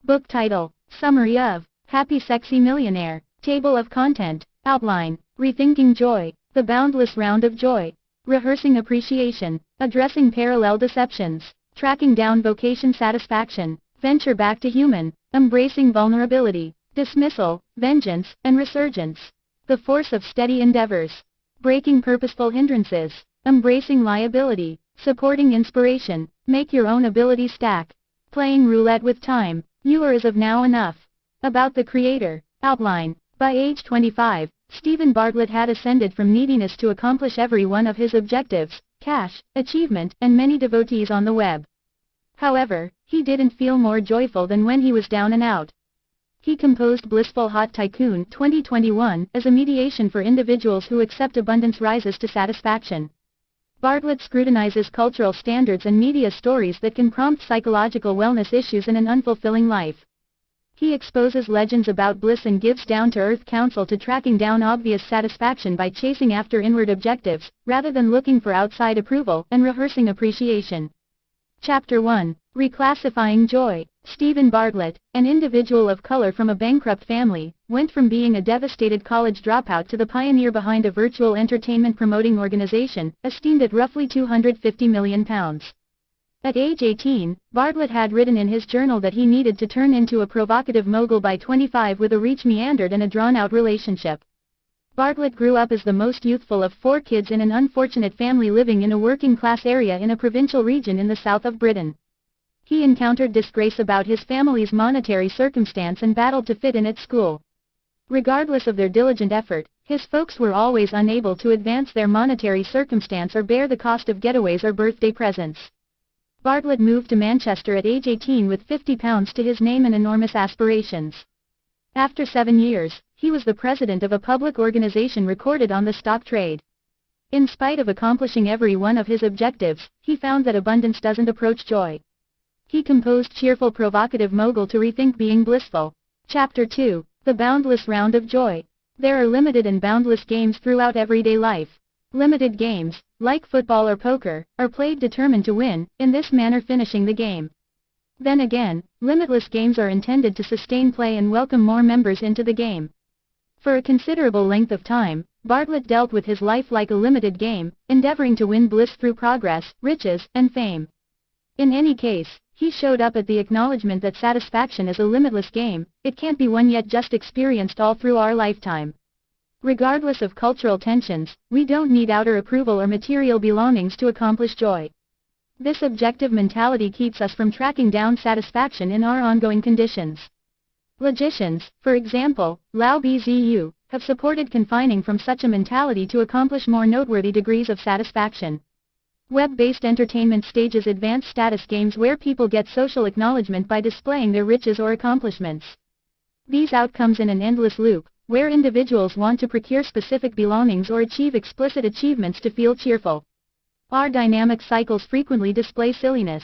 Book title, Summary of, Happy Sexy Millionaire, Table of Content, Outline, Rethinking Joy, The Boundless Round of Joy, Rehearsing Appreciation, Addressing Parallel Deceptions, Tracking Down Vocation Satisfaction, Venture Back to Human, Embracing Vulnerability, Dismissal, Vengeance, and Resurgence, The Force of Steady Endeavors, Breaking Purposeful Hindrances, Embracing Liability, Supporting Inspiration, Make Your Own Ability Stack, Playing Roulette with Time, You Are As of Now Enough. About the creator, outline. By age 25, Steven Bartlett had ascended from neediness to accomplish every one of his objectives, cash, achievement, and many devotees on the web. However, he didn't feel more joyful than when he was down and out. He composed Blissful Hot Tycoon 2021 as a mediation for individuals who accept abundance rises to satisfaction. Bartlett scrutinizes cultural standards and media stories that can prompt psychological wellness issues in an unfulfilling life. He exposes legends about bliss and gives down-to-earth counsel to tracking down obvious satisfaction by chasing after inward objectives, rather than looking for outside approval and rehearsing appreciation. Chapter 1. Reclassifying Joy. Steven Bartlett, an individual of color from a bankrupt family, went from being a devastated college dropout to the pioneer behind a virtual entertainment promoting organization, esteemed at roughly £250 million. At age 18, Bartlett had written in his journal that he needed to turn into a provocative mogul by 25 with a reach meandered and a drawn-out relationship. Bartlett grew up as the most youthful of 4 kids in an unfortunate family living in a working-class area in a provincial region in the south of Britain. He encountered disgrace about his family's monetary circumstance and battled to fit in at school. Regardless of their diligent effort, his folks were always unable to advance their monetary circumstance or bear the cost of getaways or birthday presents. Bartlett moved to Manchester at age 18 with £50 to his name and enormous aspirations. After 7 years, he was the president of a public organization recorded on the stock trade. In spite of accomplishing every one of his objectives, he found that abundance doesn't approach joy. He composed Cheerful Provocative Mogul to rethink being blissful. Chapter 2. The Boundless Round of Joy. There are limited and boundless games throughout everyday life. Limited games, like football or poker, are played determined to win, in this manner finishing the game. Then again, limitless games are intended to sustain play and welcome more members into the game. For a considerable length of time, Bartlett dealt with his life like a limited game, endeavoring to win bliss through progress, riches, and fame. In any case, he showed up at the acknowledgement that satisfaction is a limitless game, it can't be won yet just experienced all through our lifetime. Regardless of cultural tensions, we don't need outer approval or material belongings to accomplish joy. This objective mentality keeps us from tracking down satisfaction in our ongoing conditions. Logicians, for example, Lao Bzu, have supported confining from such a mentality to accomplish more noteworthy degrees of satisfaction. Web-based entertainment stages advanced status games where people get social acknowledgement by displaying their riches or accomplishments. These outcomes in an endless loop, where individuals want to procure specific belongings or achieve explicit achievements to feel cheerful. Our dynamic cycles frequently display silliness.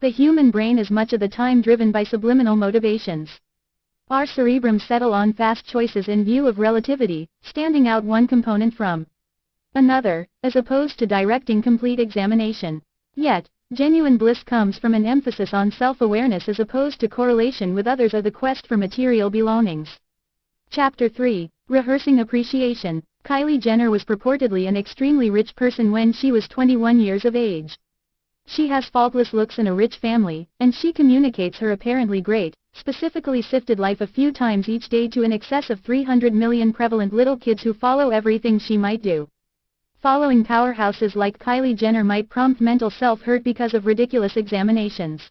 The human brain is much of the time driven by subliminal motivations. Our cerebrums settle on fast choices in view of relativity, standing out one component from another, as opposed to directing complete examination. Yet, genuine bliss comes from an emphasis on self-awareness as opposed to correlation with others or the quest for material belongings. Chapter 3. Rehearsing Appreciation. Kylie Jenner was purportedly an extremely rich person when she was 21 years of age. She has faultless looks and a rich family, and she communicates her apparently great, specifically sifted life a few times each day to in excess of 300 million prevalent little kids who follow everything she might do. Following powerhouses like Kylie Jenner might prompt mental self-hurt because of ridiculous examinations.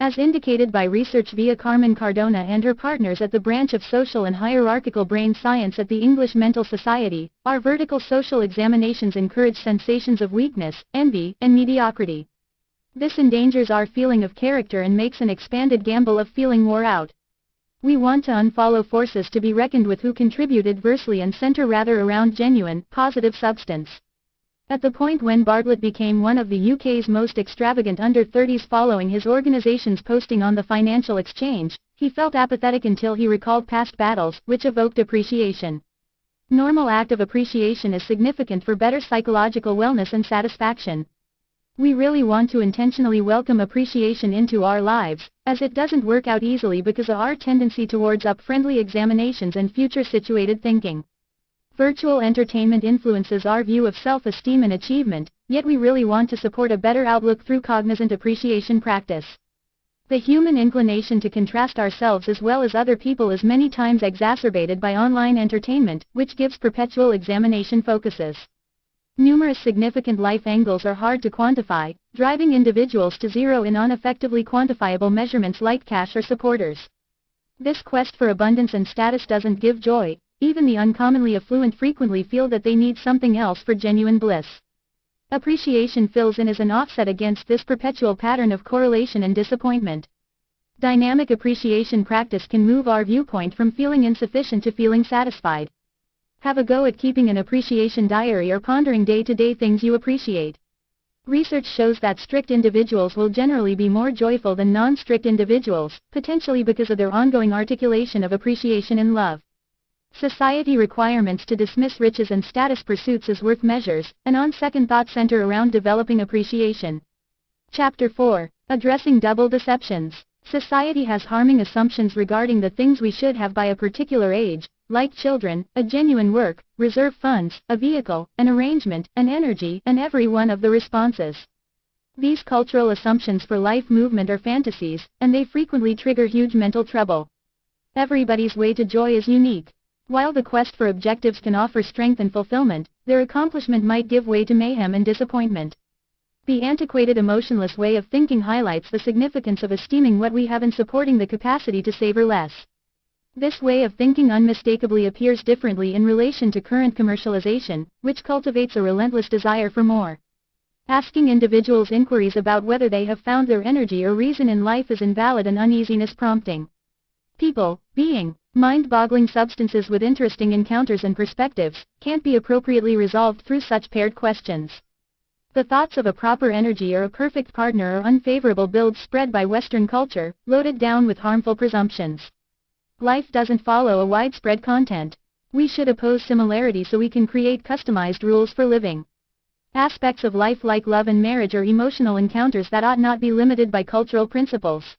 As indicated by research via Carmen Cardona and her partners at the branch of social and hierarchical brain science at the English Mental Society, our vertical social examinations encourage sensations of weakness, envy, and mediocrity. This endangers our feeling of character and makes an expanded gamble of feeling wore out. We want to unfollow forces to be reckoned with who contribute adversely and center rather around genuine, positive substance. At the point when Bartlett became one of the UK's most extravagant under-30s following his organization's posting on the Financial Exchange, he felt apathetic until he recalled past battles, which evoked appreciation. Normal act of appreciation is significant for better psychological wellness and satisfaction. We really want to intentionally welcome appreciation into our lives, as it doesn't work out easily because of our tendency towards up-friendly examinations and future-situated thinking. Virtual entertainment influences our view of self-esteem and achievement, yet we really want to support a better outlook through cognizant appreciation practice. The human inclination to contrast ourselves as well as other people is many times exacerbated by online entertainment, which gives perpetual examination focuses. Numerous significant life angles are hard to quantify, driving individuals to zero in on effectively quantifiable measurements like cash or supporters. This quest for abundance and status doesn't give joy. Even the uncommonly affluent frequently feel that they need something else for genuine bliss. Appreciation fills in as an offset against this perpetual pattern of correlation and disappointment. Dynamic appreciation practice can move our viewpoint from feeling insufficient to feeling satisfied. Have a go at keeping an appreciation diary or pondering day-to-day things you appreciate. Research shows that strict individuals will generally be more joyful than non-strict individuals, potentially because of their ongoing articulation of appreciation and love. Society requirements to dismiss riches and status pursuits as worth measures, and on second thought center around developing appreciation. Chapter 4. Addressing double deceptions. Society has harming assumptions regarding the things we should have by a particular age, like children, a genuine work, reserve funds, a vehicle, an arrangement, an energy, and every one of the responses. These cultural assumptions for life movement are fantasies, and they frequently trigger huge mental trouble. Everybody's way to joy is unique. While the quest for objectives can offer strength and fulfillment, their accomplishment might give way to mayhem and disappointment. The antiquated emotionless way of thinking highlights the significance of esteeming what we have and supporting the capacity to savor less. This way of thinking unmistakably appears differently in relation to current commercialization, which cultivates a relentless desire for more. Asking individuals inquiries about whether they have found their energy or reason in life is invalid and uneasiness prompting. People, being, mind-boggling substances with interesting encounters and perspectives, can't be appropriately resolved through such paired questions. The thoughts of a proper energy or a perfect partner are unfavorable builds spread by Western culture, loaded down with harmful presumptions. Life doesn't follow a widespread content. We should oppose similarity so we can create customized rules for living. Aspects of life like love and marriage are emotional encounters that ought not be limited by cultural principles.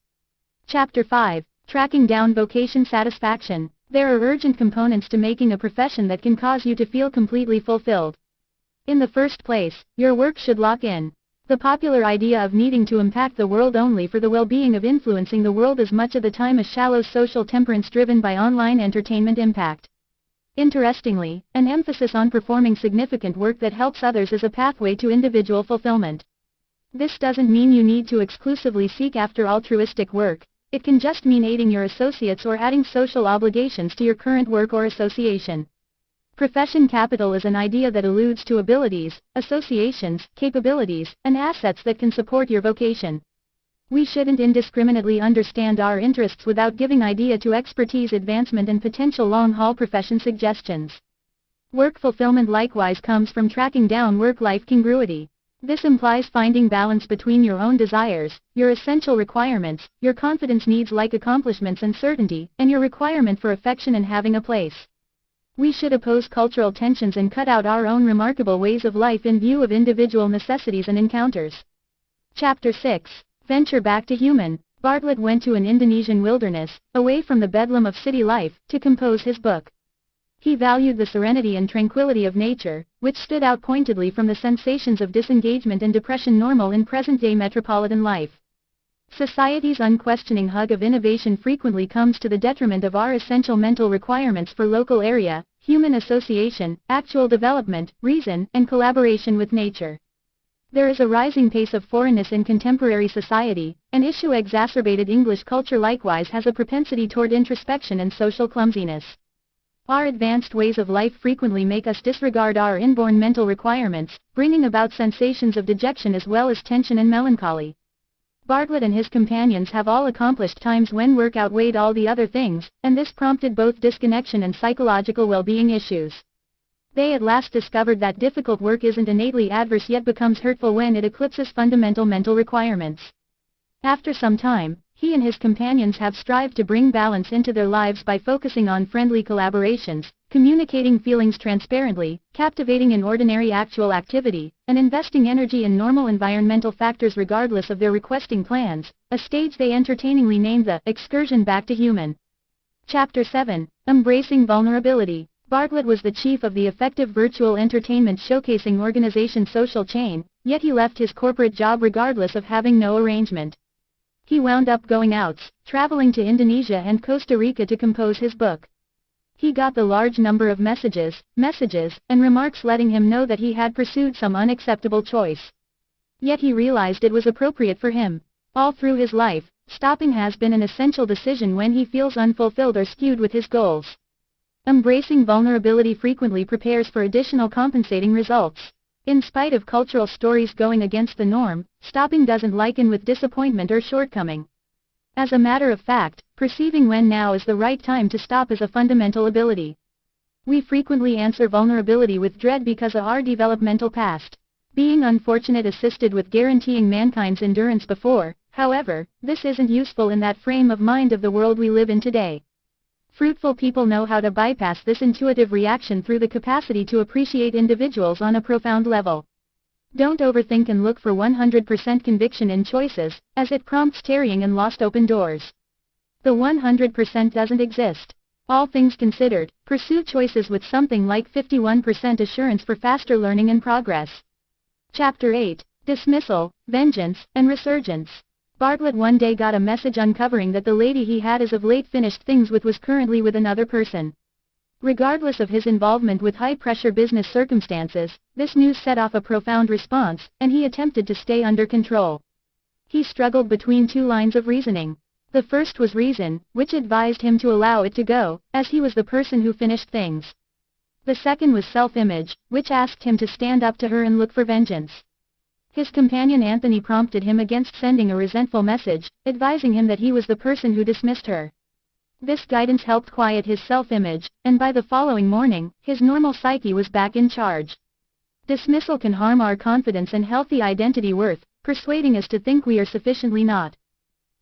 Chapter 5. Tracking down vocation satisfaction. There are urgent components to making a profession that can cause you to feel completely fulfilled. In the first place, your work should lock in. The popular idea of needing to impact the world only for the well-being of influencing the world is much of the time a shallow social temperance driven by online entertainment impact. Interestingly, an emphasis on performing significant work that helps others is a pathway to individual fulfillment. This doesn't mean you need to exclusively seek after altruistic work. It can just mean aiding your associates or adding social obligations to your current work or association. Profession capital is an idea that alludes to abilities, associations, capabilities, and assets that can support your vocation. We shouldn't indiscriminately understand our interests without giving idea to expertise advancement and potential long-haul profession suggestions. Work fulfillment likewise comes from tracking down work-life congruity. This implies finding balance between your own desires, your essential requirements, your confidence needs like accomplishments and certainty, and your requirement for affection and having a place. We should oppose cultural tensions and cut out our own remarkable ways of life in view of individual necessities and encounters. Chapter 6. Venture back to human. Bartlett went to an Indonesian wilderness, away from the bedlam of city life, to compose his book. He valued the serenity and tranquility of nature, which stood out pointedly from the sensations of disengagement and depression normal in present-day metropolitan life. Society's unquestioning hug of innovation frequently comes to the detriment of our essential mental requirements for local area, human association, actual development, reason, and collaboration with nature. There is a rising pace of foreignness in contemporary society, and issue-exacerbated English culture likewise has a propensity toward introspection and social clumsiness. Our advanced ways of life frequently make us disregard our inborn mental requirements, bringing about sensations of dejection as well as tension and melancholy. Bartlett and his companions have all accomplished times when work outweighed all the other things, and this prompted both disconnection and psychological well-being issues. They at last discovered that difficult work isn't innately adverse yet becomes hurtful when it eclipses fundamental mental requirements. After some time, He and his companions have strived to bring balance into their lives by focusing on friendly collaborations, communicating feelings transparently, captivating in ordinary actual activity, and investing energy in normal environmental factors regardless of their requesting plans, a stage they entertainingly named the excursion back to human. Chapter 7. Embracing Vulnerability. Bartlett was the chief of the effective virtual entertainment showcasing organization Social Chain, yet he left his corporate job regardless of having no arrangement. He wound up going outs, traveling to Indonesia and Costa Rica to compose his book. He got the large number of messages, and remarks letting him know that he had pursued some unacceptable choice. Yet he realized it was appropriate for him. All through his life, stopping has been an essential decision when he feels unfulfilled or skewed with his goals. Embracing vulnerability frequently prepares for additional compensating results. In spite of cultural stories going against the norm, stopping doesn't liken with disappointment or shortcoming. As a matter of fact, perceiving when now is the right time to stop is a fundamental ability. We frequently answer vulnerability with dread because of our developmental past. Being unfortunate assisted with guaranteeing mankind's endurance before, however, this isn't useful in that frame of mind of the world we live in today. Fruitful people know how to bypass this intuitive reaction through the capacity to appreciate individuals on a profound level. Don't overthink and look for 100% conviction in choices, as it prompts tarrying and lost open doors. The 100% doesn't exist. All things considered, pursue choices with something like 51% assurance for faster learning and progress. Chapter 8. Dismissal, Vengeance, and Resurgence. Bartlett one day got a message uncovering that the lady he had as of late finished things with was currently with another person. Regardless of his involvement with high-pressure business circumstances, this news set off a profound response, and he attempted to stay under control. He struggled between two lines of reasoning. The first was reason, which advised him to allow it to go, as he was the person who finished things. The second was self-image, which asked him to stand up to her and look for vengeance. His companion Anthony prompted him against sending a resentful message, advising him that he was the person who dismissed her. This guidance helped quiet his self-image, and by the following morning, his normal psyche was back in charge. Dismissal can harm our confidence and healthy identity worth, persuading us to think we are sufficiently not.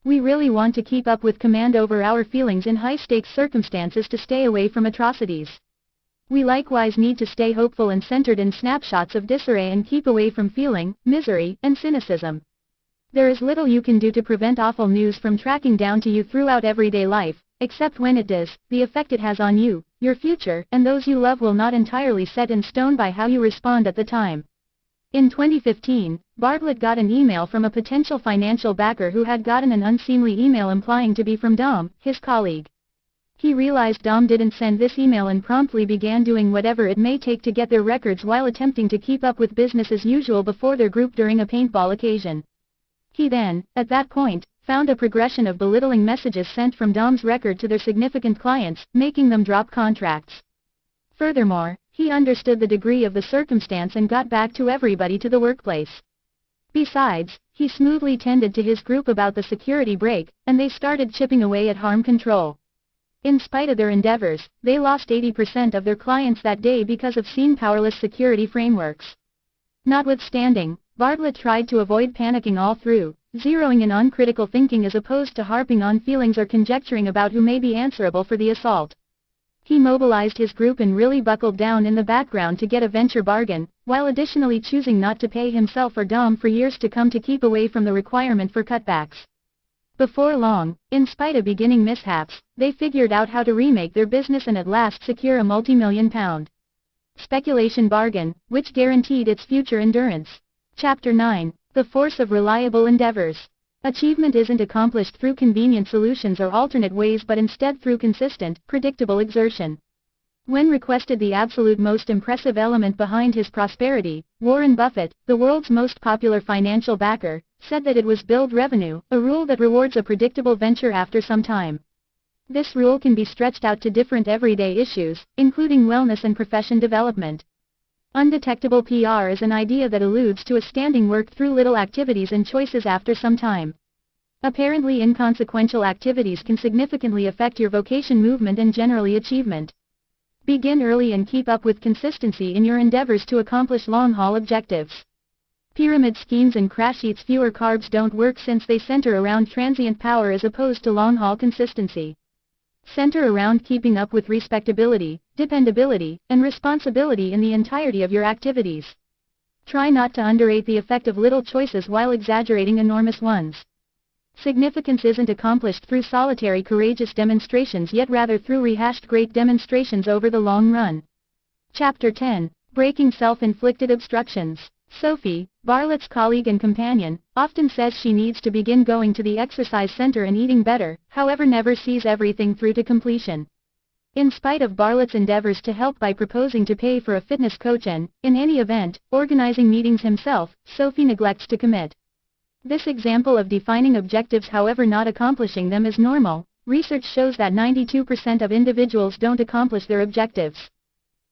We really want to keep up with command over our feelings in high-stakes circumstances to stay away from atrocities. We likewise need to stay hopeful and centered in snapshots of disarray and keep away from feeling, misery, and cynicism. There is little you can do to prevent awful news from tracking down to you throughout everyday life, except when it does, the effect it has on you, your future, and those you love will not entirely set in stone by how you respond at the time. In 2015, Bartlett got an email from a potential financial backer who had gotten an unseemly email implying to be from Dom, his colleague. He realized Dom didn't send this email and promptly began doing whatever it may take to get their records while attempting to keep up with business as usual before their group during a paintball occasion. He then, at that point, found a progression of belittling messages sent from Dom's record to their significant clients, making them drop contracts. Furthermore, he understood the degree of the circumstance and got back to everybody to the workplace. Besides, he smoothly tended to his group about the security break, and they started chipping away at harm control. In spite of their endeavors, they lost 80% of their clients that day because of seen powerless security frameworks. Notwithstanding, Bartlett tried to avoid panicking all through, zeroing in on critical thinking as opposed to harping on feelings or conjecturing about who may be answerable for the assault. He mobilized his group and really buckled down in the background to get a venture bargain, while additionally choosing not to pay himself or Dom for years to come to keep away from the requirement for cutbacks. Before long, in spite of beginning mishaps, they figured out how to remake their business and at last secure a multi-million-pound speculation bargain, which guaranteed its future endurance. Chapter 9. The Force of Reliable Endeavors. Achievement isn't accomplished through convenient solutions or alternate ways but instead through consistent, predictable exertion. When requested the absolute most impressive element behind his prosperity, Warren Buffett, the world's most popular financial backer, said that it was build revenue, a rule that rewards a predictable venture after some time. This rule can be stretched out to different everyday issues, including wellness and profession development. Undetectable PR is an idea that alludes to a standing work through little activities and choices after some time. Apparently inconsequential activities can significantly affect your vocation movement and generally achievement. Begin early and keep up with consistency in your endeavors to accomplish long-haul objectives. Pyramid schemes and crash eats fewer carbs don't work since they center around transient power as opposed to long-haul consistency. Center around keeping up with respectability, dependability, and responsibility in the entirety of your activities. Try not to underrate the effect of little choices while exaggerating enormous ones. Significance isn't accomplished through solitary courageous demonstrations yet rather through rehashed great demonstrations over the long run. Chapter 10. Breaking Self-Inflicted Obstructions. Sophie, Bartlett's colleague and companion, often says she needs to begin going to the exercise center and eating better, however never sees everything through to completion. In spite of Bartlett's endeavors to help by proposing to pay for a fitness coach and, in any event, organizing meetings himself, Sophie neglects to commit. This example of defining objectives however not accomplishing them is normal. Research shows that 92% of individuals don't accomplish their objectives.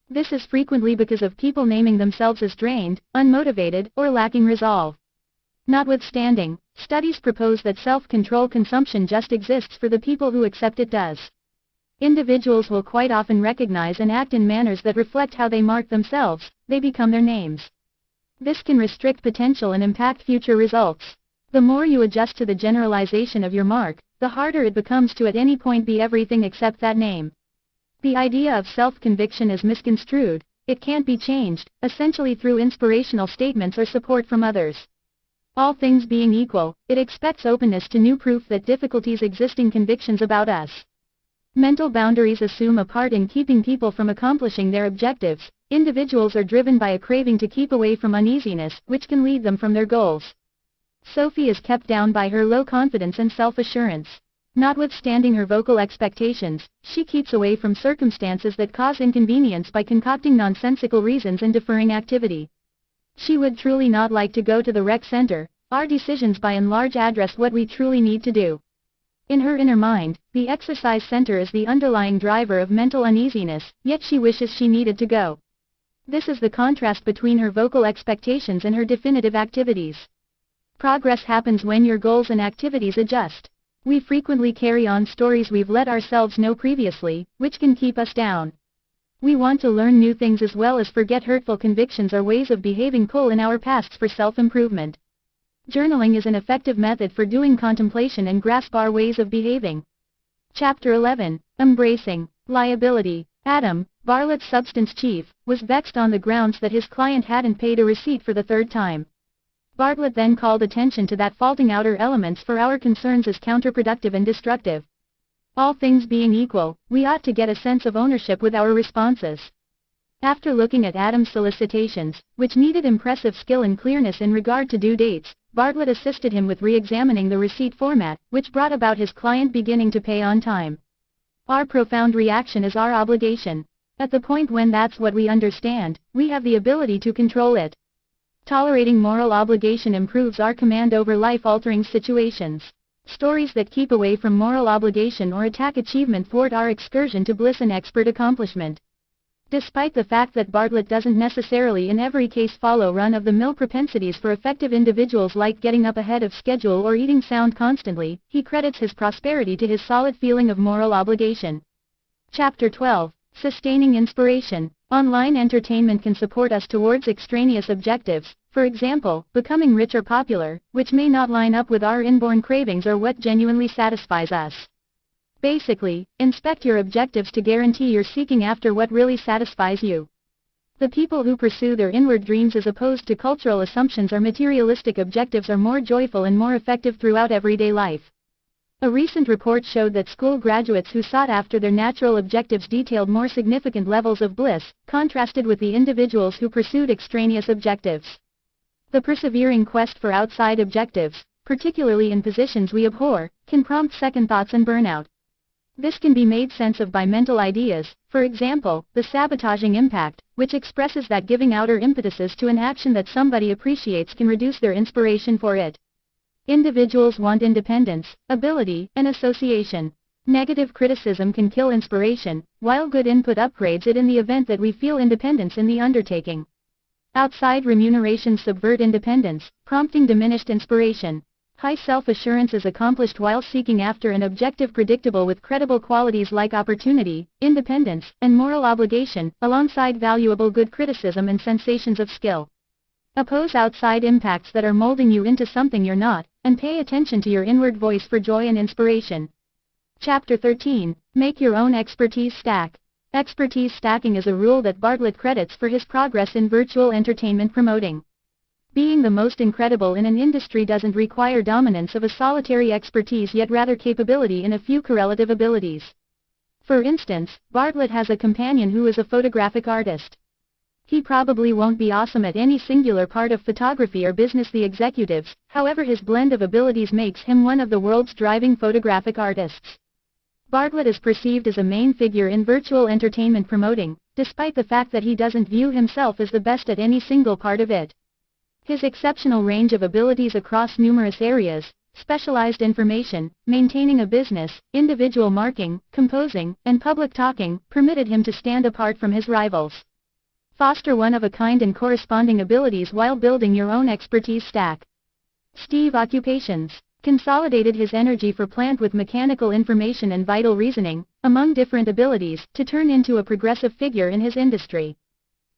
This is frequently because of people naming themselves as drained, unmotivated, or lacking resolve. Notwithstanding, studies propose that self-control consumption just exists for the people who accept it does. Individuals will quite often recognize and act in manners that reflect how they mark themselves, they become their names. This can restrict potential and impact future results. The more you adjust to the generalization of your mark, the harder it becomes to at any point be everything except that name. The idea of self-conviction is misconstrued. It can't be changed, essentially through inspirational statements or support from others. All things being equal, it expects openness to new proof that difficulties existing convictions about us. Mental boundaries assume a part in keeping people from accomplishing their objectives. Individuals are driven by a craving to keep away from uneasiness, which can lead them from their goals. Sophie is kept down by her low confidence and self-assurance. Notwithstanding her vocal expectations, she keeps away from circumstances that cause inconvenience by concocting nonsensical reasons and deferring activity. She would truly not like to go to the rec center. Our decisions by and large address what we truly need to do. In her inner mind, the exercise center is the underlying driver of mental uneasiness, yet she wishes she needed to go. This is the contrast between her vocal expectations and her definitive activities. Progress happens when your goals and activities adjust. We frequently carry on stories we've let ourselves know previously, which can keep us down. We want to learn new things as well as forget hurtful convictions or ways of behaving pull in our pasts for self-improvement. Journaling is an effective method for doing contemplation and grasp our ways of behaving. Chapter 11. Embracing Liability. Adam, Bartlett's substance chief, was vexed on the grounds that his client hadn't paid a receipt for the third time. Bartlett then called attention to that faulting outer elements for our concerns is counterproductive and destructive. All things being equal, we ought to get a sense of ownership with our responses. After looking at Adam's solicitations, which needed impressive skill and clearness in regard to due dates, Bartlett assisted him with re-examining the receipt format, which brought about his client beginning to pay on time. Our profound reaction is our obligation. At the point when that's what we understand, we have the ability to control it. Tolerating moral obligation improves our command over life-altering situations. Stories that keep away from moral obligation or attack achievement thwart our excursion to bliss and expert accomplishment. Despite the fact that Bartlett doesn't necessarily in every case follow run-of-the-mill propensities for effective individuals like getting up ahead of schedule or eating sound constantly, he credits his prosperity to his solid feeling of moral obligation. Chapter 12. Sustaining Inspiration. Online entertainment can support us towards extraneous objectives, for example, becoming rich or popular, which may not line up with our inborn cravings or what genuinely satisfies us. Basically, inspect your objectives to guarantee you're seeking after what really satisfies you. The people who pursue their inward dreams as opposed to cultural assumptions or materialistic objectives are more joyful and more effective throughout everyday life. A recent report showed that school graduates who sought after their natural objectives detailed more significant levels of bliss, contrasted with the individuals who pursued extraneous objectives. The persevering quest for outside objectives, particularly in positions we abhor, can prompt second thoughts and burnout. This can be made sense of by mental ideas, for example, the sabotaging impact, which expresses that giving outer impetuses to an action that somebody appreciates can reduce their inspiration for it. Individuals want independence, ability, and association. Negative criticism can kill inspiration, while good input upgrades it in the event that we feel independence in the undertaking. Outside remuneration subvert independence, prompting diminished inspiration. High self-assurance is accomplished while seeking after an objective predictable with credible qualities like opportunity, independence, and moral obligation, alongside valuable good criticism and sensations of skill. Oppose outside impacts that are molding you into something you're not, and pay attention to your inward voice for joy and inspiration. Chapter 13. Make your own expertise stack. Expertise stacking is a rule that Bartlett credits for his progress in virtual entertainment promoting. Being the most incredible in an industry doesn't require dominance of a solitary expertise, yet rather capability in a few correlative abilities. For instance, Bartlett has a companion who is a photographic artist. He probably won't be awesome at any singular part of photography or business the executives, however his blend of abilities makes him one of the world's driving photographic artists. Bartlett is perceived as a main figure in virtual entertainment promoting, despite the fact that he doesn't view himself as the best at any single part of it. His exceptional range of abilities across numerous areas, specialized information, maintaining a business, individual marketing, composing, and public talking, permitted him to stand apart from his rivals. Foster one-of-a-kind and corresponding abilities while building your own expertise stack. Steve Occupations consolidated his energy for plant with mechanical information and vital reasoning, among different abilities, to turn into a progressive figure in his industry.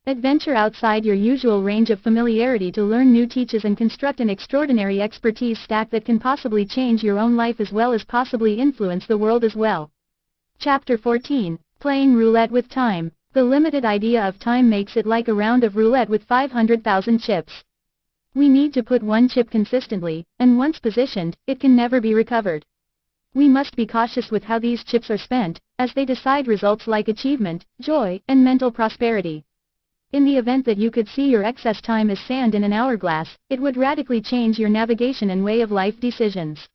Adventure outside your usual range of familiarity to learn new teaches and construct an extraordinary expertise stack that can possibly change your own life as well as possibly influence the world as well. Chapter 14. Playing roulette with time. The limited idea of time makes it like a round of roulette with 500,000 chips. We need to put one chip consistently, and once positioned, it can never be recovered. We must be cautious with how these chips are spent, as they decide results like achievement, joy, and mental prosperity. In the event that you could see your excess time as sand in an hourglass, it would radically change your navigation and way of life decisions.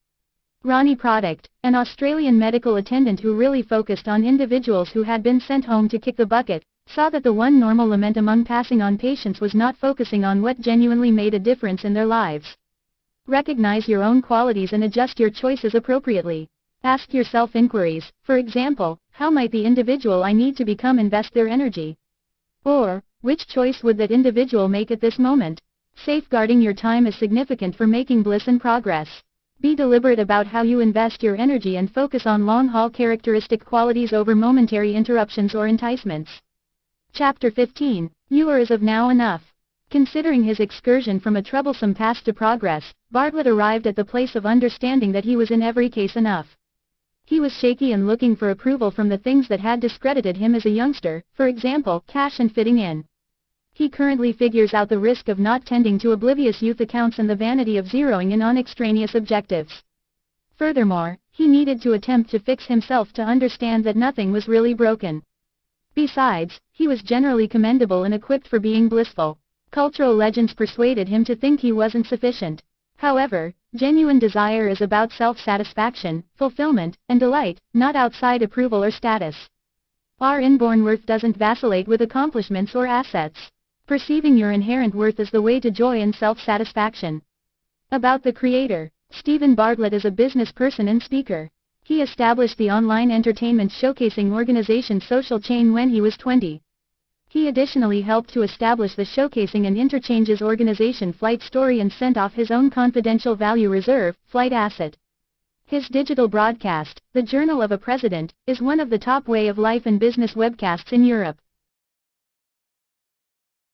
Ronnie Product, an Australian medical attendant who really focused on individuals who had been sent home to kick the bucket, saw that the one normal lament among passing on patients was not focusing on what genuinely made a difference in their lives. Recognize your own qualities and adjust your choices appropriately. Ask yourself inquiries, for example, how might the individual I need to become invest their energy? Or, which choice would that individual make at this moment? Safeguarding your time is significant for making bliss and progress. Be deliberate about how you invest your energy and focus on long-haul characteristic qualities over momentary interruptions or enticements. Chapter 15. You are as of now enough. Considering his excursion from a troublesome past to progress, Bartlett arrived at the place of understanding that he was in every case enough. He was shaky and looking for approval from the things that had discredited him as a youngster, for example, cash and fitting in. He currently figures out the risk of not tending to oblivious youth accounts and the vanity of zeroing in on extraneous objectives. Furthermore, he needed to attempt to fix himself to understand that nothing was really broken. Besides, he was generally commendable and equipped for being blissful. Cultural legends persuaded him to think he wasn't sufficient. However, genuine desire is about self-satisfaction, fulfillment, and delight, not outside approval or status. Our inborn worth doesn't vacillate with accomplishments or assets. Perceiving your inherent worth is the way to joy and self-satisfaction. About the creator. Steven Bartlett is a business person and speaker. He established the online entertainment showcasing organization Social Chain when he was 20. He additionally helped to establish the showcasing and interchanges organization Flight Story and sent off his own confidential value reserve, Flight Asset. His digital broadcast, The Journal of a President, is one of the top way of life and business webcasts in Europe.